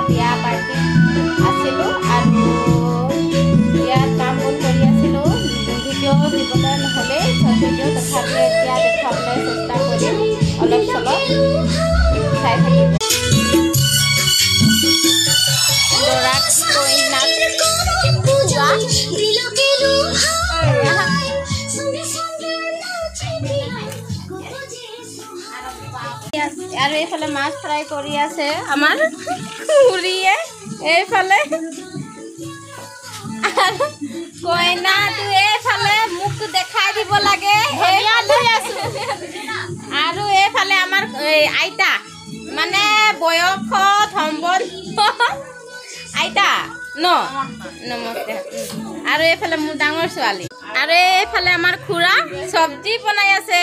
বিয়া পাৰ্টি আছিলোঁ আৰু ইয়াত কাম বন কৰি আছিলোঁ। ভিডিঅ' দিবলৈ নহ'লেই ভিডিঅ' তথাপিও এতিয়া দেখুৱাবলৈ চেষ্টা কৰিম। অলপ চলপ চাই থাকিব। দৰাক কইনাক আৰু এইফালে মাছ ফ্ৰাই কৰি আছে আমাৰ খুৰীয়ে। এইফালে কইনাটো এইফালে মুখটো দেখাই দিব লাগে। আৰু এইফালে আমাৰ আইতা মানে বয়সত সম্বন্ধ আইতা ন নমস্তে। আৰু এইফালে মোৰ ডাঙৰ ছোৱালী আৰু এইফালে আমাৰ খুৰা চব্জি বনাই আছে।